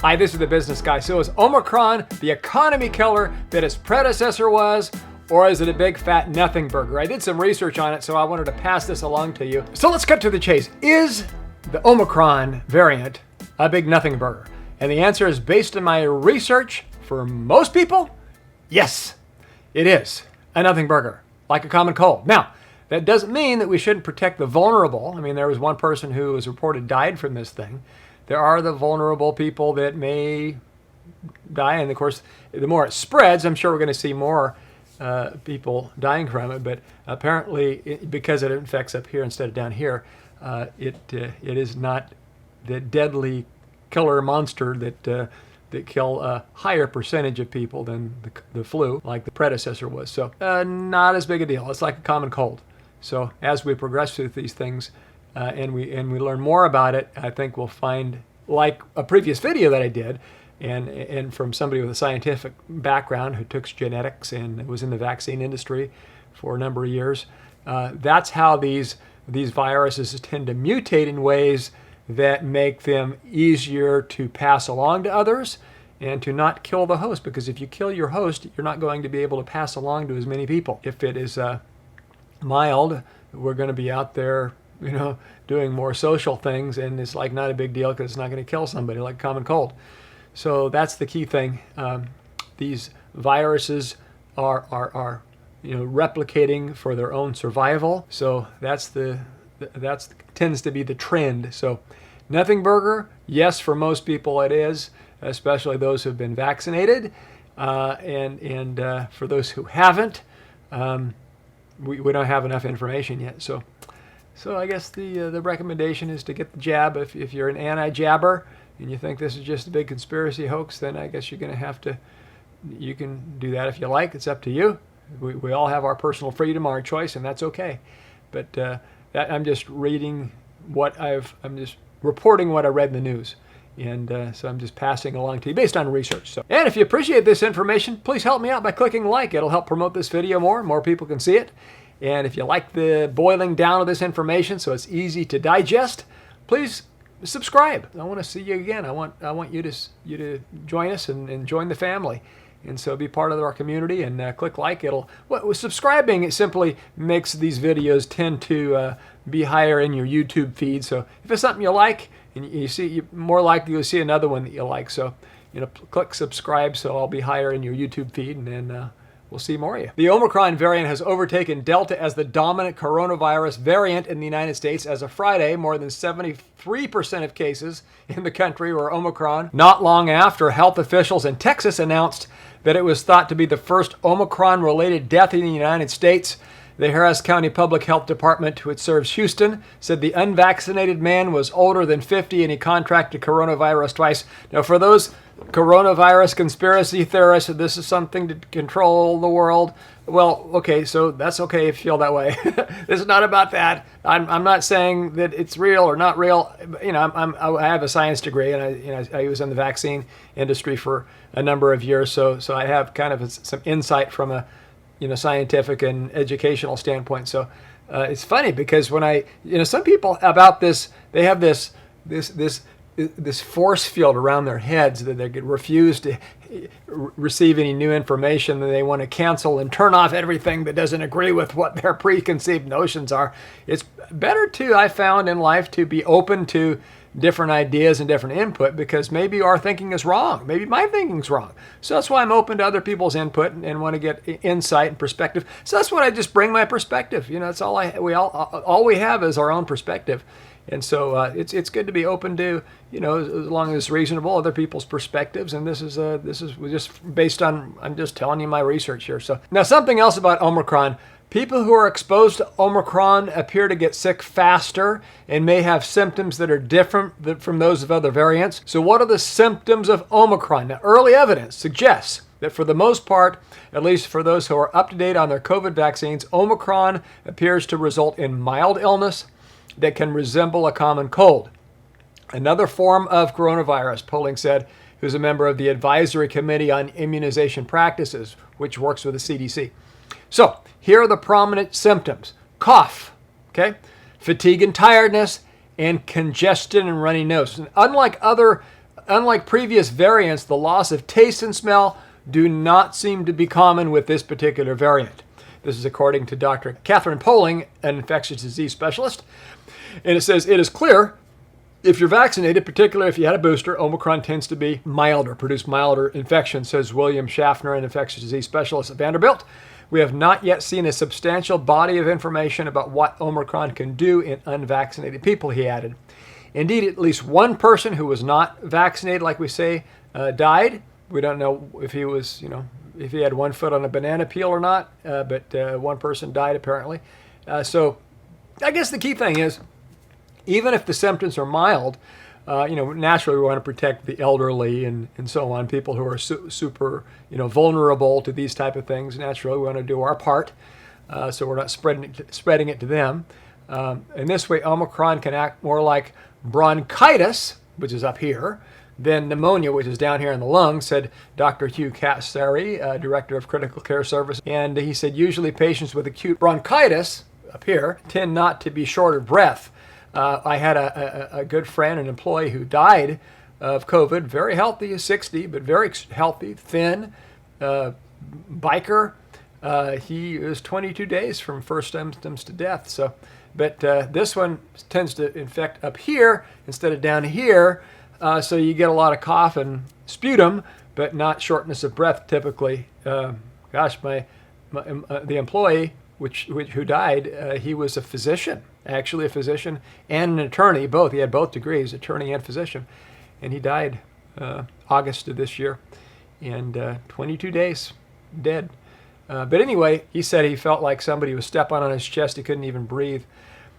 Hi, this is the Business Guy. So is Omicron the economy killer that its predecessor was, or is it a big fat nothing burger? I did some research on it, so I wanted to pass this along to you. So let's cut to the chase. Is the Omicron variant a big nothing burger? And the answer is, based on my research, for most people, yes, it is a nothing burger, like a common cold. Now, that doesn't mean that we shouldn't protect the vulnerable. I mean, there was one person who was reported died from this thing. There are the vulnerable people that may die, and of course, the more it spreads, I'm sure we're going to see more people dying from it. But apparently, because it infects up here instead of down here, it is not the deadly killer monster that kill a higher percentage of people than the flu, like the predecessor was. So not as big a deal. It's like a common cold. So as we progress through these things, and we learn more about it, I think we'll find, like a previous video that I did, and from somebody with a scientific background who took genetics and was in the vaccine industry for a number of years, that's how these viruses tend to mutate in ways that make them easier to pass along to others and to not kill the host. Because if you kill your host, you're not going to be able to pass along to as many people. If it is mild, we're going to be out there, doing more social things, and it's like not a big deal because it's not going to kill somebody, like common cold. So that's the key thing. These viruses are replicating for their own survival. So that's tends to be the trend. So nothing burger, yes, for most people it is, especially those who've been vaccinated, and for those who haven't, we don't have enough information yet. So I guess the recommendation is to get the jab. If you're an anti-jabber and you think this is just a big conspiracy hoax, then I guess you're going to have to. You can do that if you like. It's up to you. We all have our personal freedom, our choice, and that's okay. But I'm just reading I'm just reporting what I read in the news. And so I'm just passing along to you based on research. And if you appreciate this information, please help me out by clicking like. It'll help promote this video more people can see it. And if you like the boiling down of this information so it's easy to digest, please subscribe. I want to see you again. I want you to join us and join the family. And so be part of our community and click like. Subscribing, it simply makes these videos tend to be higher in your YouTube feed. So if it's something you like, and you're more likely you'll see another one that you like. So, click subscribe so I'll be higher in your YouTube feed, and then we'll see more of you. The Omicron variant has overtaken Delta as the dominant coronavirus variant in the United States. As of Friday, more than 73% of cases in the country were Omicron. Not long after, health officials in Texas announced that it was thought to be the first Omicron-related death in the United States. The Harris County Public Health Department, which serves Houston, said the unvaccinated man was older than 50 and he contracted coronavirus twice. Now, for those coronavirus conspiracy theorists, this is something to control the world. Well, okay, so that's okay if you feel that way. This is not about that. I'm not saying that it's real or not real. I have a science degree, and I was in the vaccine industry for a number of years, so I have kind of some insight from a scientific and educational standpoint. So it's funny because when some people about this, they have this force field around their heads that they refuse to receive any new information, that they want to cancel and turn off everything that doesn't agree with what their preconceived notions are. It's better I found in life to be open to different ideas and different input, because maybe our thinking is wrong. Maybe my thinking's wrong. So that's why I'm open to other people's input and want to get insight and perspective. So that's what I just bring my perspective. That's all we have is our own perspective. And so it's good to be open to, as long as it's reasonable, other people's perspectives. And this is just based on, I'm just telling you my research here. So now, something else about Omicron. People who are exposed to Omicron appear to get sick faster and may have symptoms that are different from those of other variants. So what are the symptoms of Omicron? Now, early evidence suggests that for the most part, at least for those who are up to date on their COVID vaccines, Omicron appears to result in mild illness that can resemble a common cold. Another form of coronavirus, Poling said, who's a member of the Advisory Committee on Immunization Practices, which works with the CDC. So here are the prominent symptoms: cough, fatigue and tiredness, and congestion and runny nose. And unlike other unlike previous variants, the loss of taste and smell do not seem to be common with this particular variant. This is according to Dr. Catherine Poling, an infectious disease specialist. And it says, it is clear if you're vaccinated, particularly if you had a booster, Omicron tends to be milder, produce milder infection, says William Schaffner, an infectious disease specialist at Vanderbilt. We have not yet seen a substantial body of information about what Omicron can do in unvaccinated people, he added. Indeed, at least one person who was not vaccinated, like we say, died. We don't know if he was, if he had one foot on a banana peel or not, but one person died apparently. So I guess the key thing is, even if the symptoms are mild, naturally we want to protect the elderly and so on, people who are super, vulnerable to these type of things. Naturally, we want to do our part, so we're not spreading it to them. In this way, Omicron can act more like bronchitis, which is up here, than pneumonia, which is down here in the lungs, said Dr. Hugh Kassary, Director of Critical Care Service. And he said usually patients with acute bronchitis, up here, tend not to be short of breath. I had a good friend, an employee who died of COVID, very healthy, 60, but very healthy, thin, biker. He was 22 days from first symptoms to death. So, but this one tends to infect up here instead of down here. So you get a lot of cough and sputum, but not shortness of breath typically. The employee who died, he was a physician, actually a physician and an attorney, both. He had both degrees, attorney and physician. And he died August of this year, and 22 days dead. But anyway, he said he felt like somebody was stepping on his chest. He couldn't even breathe.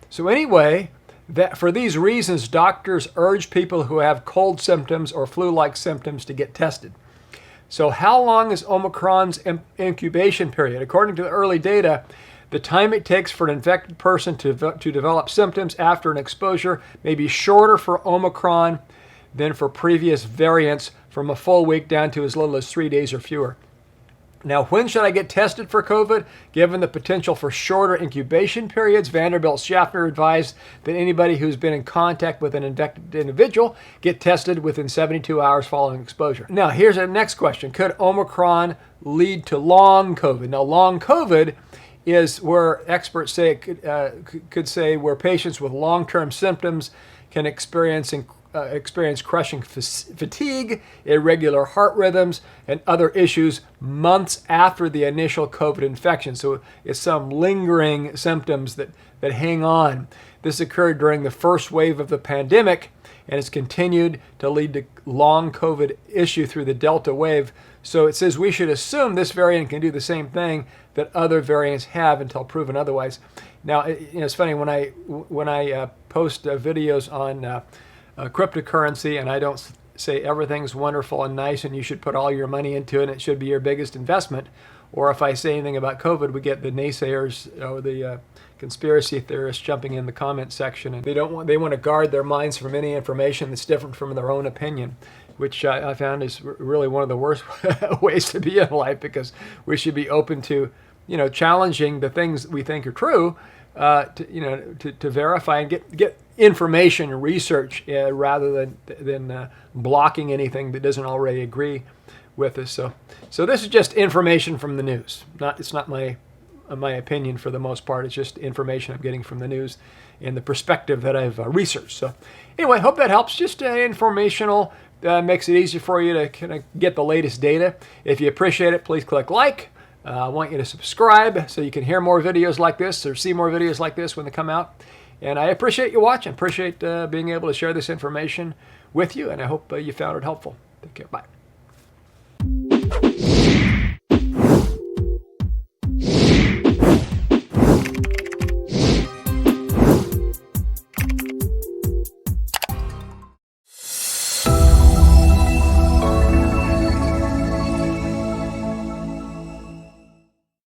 So anyway, that for these reasons, doctors urge people who have cold symptoms or flu-like symptoms to get tested. So how long is Omicron's incubation period? According to the early data, the time it takes for an infected person to develop symptoms after an exposure may be shorter for Omicron than for previous variants, from a full week down to as little as 3 days or fewer. Now, when should I get tested for COVID? Given the potential for shorter incubation periods, Vanderbilt Schaffner advised that anybody who's been in contact with an infected individual get tested within 72 hours following exposure. Now, here's our next question. Could Omicron lead to long COVID? Now, long COVID is where experts say it could say where patients with long-term symptoms can experience crushing fatigue, irregular heart rhythms, and other issues months after the initial COVID infection. So it's some lingering symptoms that hang on. This occurred during the first wave of the pandemic and has continued to lead to long COVID issue through the Delta wave. So it says we should assume this variant can do the same thing that other variants have until proven otherwise. Now, it's funny when I post videos on cryptocurrency, and I don't say everything's wonderful and nice and you should put all your money into it and it should be your biggest investment. Or if I say anything about COVID, we get the naysayers or the conspiracy theorists jumping in the comment section, and they want to guard their minds from any information that's different from their own opinion, which I found is really one of the worst ways to be in life, because we should be open to, challenging the things we think are true, to verify and get information and research rather than blocking anything that doesn't already agree with us. So this is just information from the news. It's not my opinion for the most part. It's just information I'm getting from the news and the perspective that I've researched. So anyway, hope that helps. Just informational, makes it easy for you to kind of get the latest data. If you appreciate it, please click like. I want you to subscribe so you can hear more videos like this or see more videos like this when they come out. And I appreciate you watching. Appreciate being able to share this information with you, and I hope you found it helpful. Take care. Bye.